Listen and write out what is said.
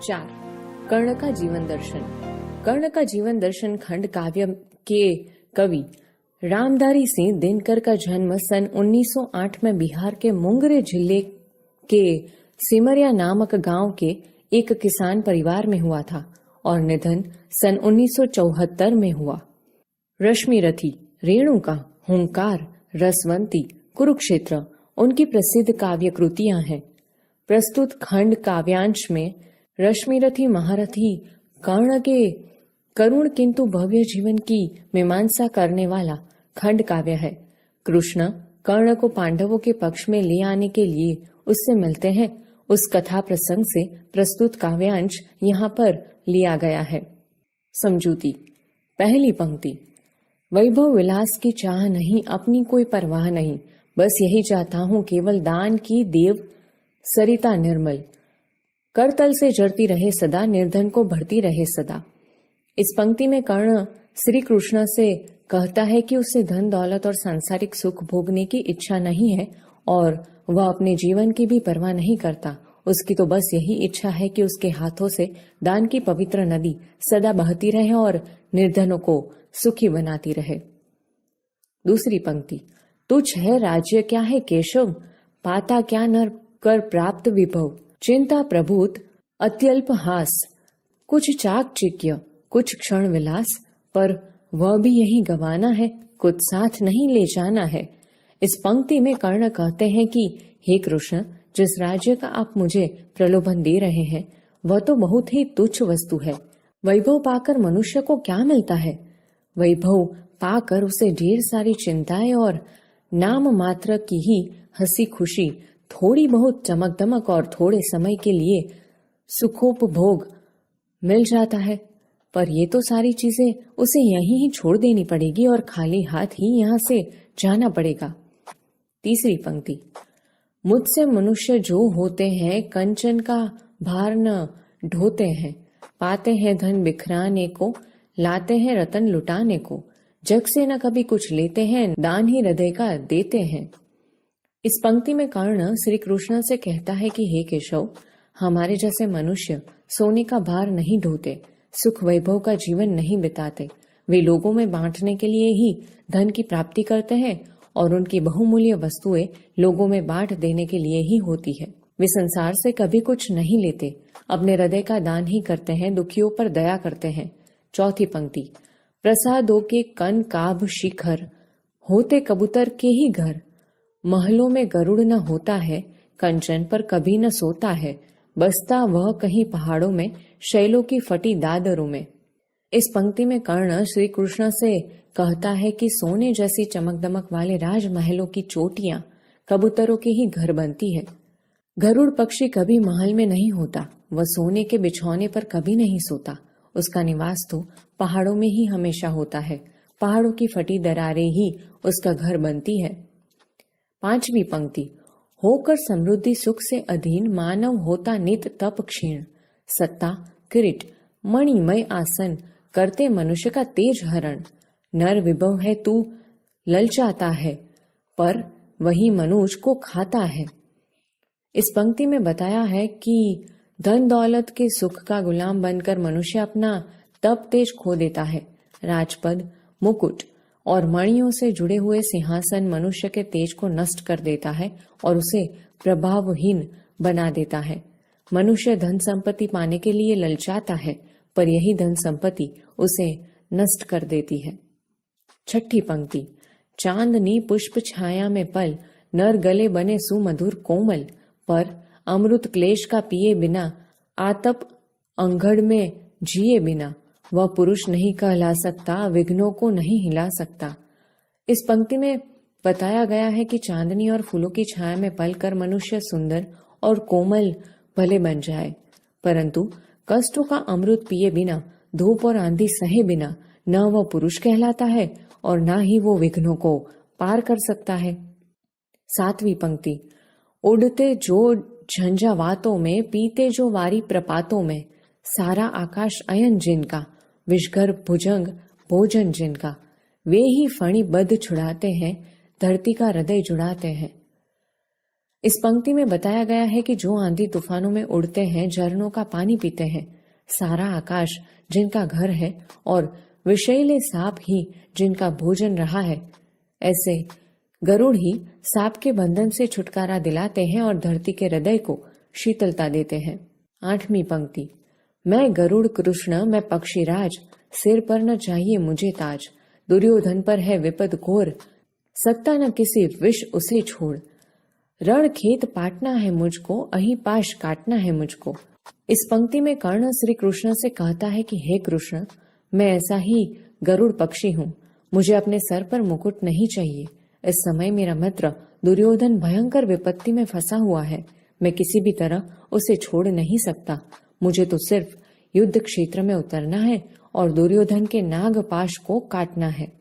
4. कर्ण का जीवन दर्शन। कर्ण का जीवन दर्शन खंड काव्य के कवि रामधारी सिंह दिनकर का जन्म सन 1908 में बिहार के मुंगेर जिले के सिमरिया नामक गांव के एक किसान परिवार में हुआ था और निधन सन 1974 में हुआ। रश्मिरथी, रेणुका, हुंकार, रसवंती, कुरुक्षेत्र उनकी प्रसिद्ध काव्य कृतियां हैं। प्रस्तुत खंड काव्यांश में रश्मिरथी महारथी कर्ण के करुण किंतु भव्य जीवन की मीमांसा करने वाला खंड काव्य है। कृष्ण कर्ण को पांडवों के पक्ष में ले आने के लिए उससे मिलते हैं। उस कथा प्रसंग से प्रस्तुत काव्यांश यहाँ पर लिया गया है। समझूती। पहली पंक्ति। वैभव विलास की चाह नहीं, अपनी कोई परवाह नहीं, बस यही चाहता हूँ केवल दान की देव सरिता निर्मल, करतल से जड़ती रहे सदा, निर्धन को भरती रहे सदा। इस पंक्ति में कर्ण श्री कृष्ण से कहता है कि उसे धन दौलत और सांसारिक सुख भोगने की इच्छा नहीं है और वह अपने जीवन की भी परवाह नहीं करता। उसकी तो बस यही इच्छा है कि उसके हाथों से दान की पवित्र नदी सदा बहती रहे और निर्धनों को सुखी बनाती रहे। दूसरी पंक्ति। तुझ है राज्य क्या है केशव, पाता क्या नर कर प्राप्त विभव, चिंता प्रभुत अत्यल्प हास, कुछ चाकचिक्य कुछ क्षण विलास, पर वह भी यही गवाना है, कुछ साथ नहीं ले जाना है। इस पंक्ति में कर्ण कहते हैं कि हे कृष्ण, जिस राज्य का आप मुझे प्रलोभन दे रहे हैं वह तो बहुत ही तुच्छ वस्तु है। वैभव पाकर मनुष्य को क्या मिलता है? वैभव पाकर उसे ढेर सारी चिंताएं और नाम मात्र की ही हंसी खुशी, थोड़ी बहुत चमक दमक और थोड़े समय के लिए सुखोपभोग मिल जाता है। पर ये तो सारी चीजें उसे यहीं ही छोड़ देनी पड़ेगी और खाली हाथ ही यहाँ से जाना पड़ेगा। तीसरी पंक्ति। मुझसे मनुष्य जो होते हैं कंचन का भार न ढोते हैं, पाते हैं धन बिखराने को, लाते हैं रतन लुटाने को, जग से न कभी कुछ लेते हैं, दान ही हृदय का देते हैं। इस पंक्ति में कर्ण श्री कृष्ण से कहता है कि हे केशव, हमारे जैसे मनुष्य सोने का भार नहीं ढोते, सुख वैभव का जीवन नहीं बिताते। वे लोगों में बांटने के लिए ही धन की प्राप्ति करते हैं और उनकी बहुमूल्य वस्तुएं लोगों में बांट देने के लिए ही होती है। वे संसार से कभी कुछ नहीं लेते, अपने हृदय का दान ही करते हैं, दुखियों पर दया करते हैं। चौथी पंक्ति। प्रसादों के कन काभ शिखर, होते कबूतर के ही घर, महलों में गरुड़ न होता है, कंचन पर कभी न सोता है, बसता वह कहीं पहाड़ों में, शैलों की फटी दादरों में। इस पंक्ति में कर्ण श्री कृष्ण से कहता है कि सोने जैसी चमक दमक वाले राजमहलों की चोटियां कबूतरों के ही घर बनती है। गरुड़ पक्षी कभी महल में नहीं होता, वह सोने के बिछौने पर कभी नहीं सोता, उसका निवास तो पहाड़ों में ही हमेशा होता है। पहाड़ों की फटी दरारें ही उसका घर बनती है। पांचवी पंक्ति। होकर समृद्धि सुख से अधीन, मानव होता नित तप क्षीण, सत्ता किरीट मणिमय आसन, करते मनुष्य का तेज हरण, नर विभव है तू ललचाता है, पर वही मनुष्य को खाता है। इस पंक्ति में बताया है कि धन दौलत के सुख का गुलाम बनकर मनुष्य अपना तप तेज खो देता है। राजपद, मुकुट और मणियों से जुड़े हुए सिंहासन मनुष्य के तेज को नष्ट कर देता है और उसे प्रभावहीन बना देता है। मनुष्य धन संपत्ति पाने के लिए ललचाता है, पर यही धन संपत्ति उसे नष्ट कर देती है। छठी पंक्ति। चांदनी पुष्प छाया में पल, नर गले बने सुमधुर कोमल, पर अमृत क्लेश का पिए बिना, आतप अंगड़ में जिए बिना, वह पुरुष नहीं कहला सकता, विघ्नों को नहीं हिला सकता। इस पंक्ति में बताया गया है कि चांदनी और फूलों की छाया में पलकर मनुष्य सुंदर और कोमल भले बन जाए, परंतु कष्टों का अमृत पिए बिना, धूप और आंधी सहे बिना न वह पुरुष कहलाता है और न ही वो विघ्नों को पार कर सकता है। सातवीं पंक्ति। उड़ते जो झंझावातों में, पीते जो वारी प्रपातों में, सारा आकाश अयन जिनका, विषगर भुजंग भोजन जिनका, वे ही फणी बद्ध छुड़ाते हैं, धरती का हृदय जुड़ाते हैं। इस पंक्ति में बताया गया है कि जो आंधी तूफानों में उड़ते हैं, झरनों का पानी पीते हैं, सारा आकाश जिनका घर है और विषैले सांप ही जिनका भोजन रहा है, ऐसे गरुड़ ही सांप के बंधन से छुटकारा दिलाते हैं और धरती के हृदय को शीतलता देते हैं। 8वीं पंक्ति, मैं गरुड़ कृष्ण मैं पक्षीराज, सिर पर न चाहिए मुझे ताज, दुर्योधन पर है विपद घोर, सत्ता न किसी विष उसे छोड़, रण खेत पाटना है मुझको, अहीं पाश काटना है मुझको। इस पंक्ति में कर्ण श्री कृष्ण से कहता है कि हे कृष्ण, मैं ऐसा ही गरुड़ पक्षी हूँ, मुझे अपने सर पर मुकुट नहीं चाहिए। इस समय मेरा मित्र दुर्योधन भयंकर विपत्ति में फंसा हुआ है, मैं किसी भी तरह उसे छोड़ नहीं सकता। मुझे तो सिर्फ युद्ध क्षेत्र में उतरना है और दुर्योधन के नाग पाश को काटना है।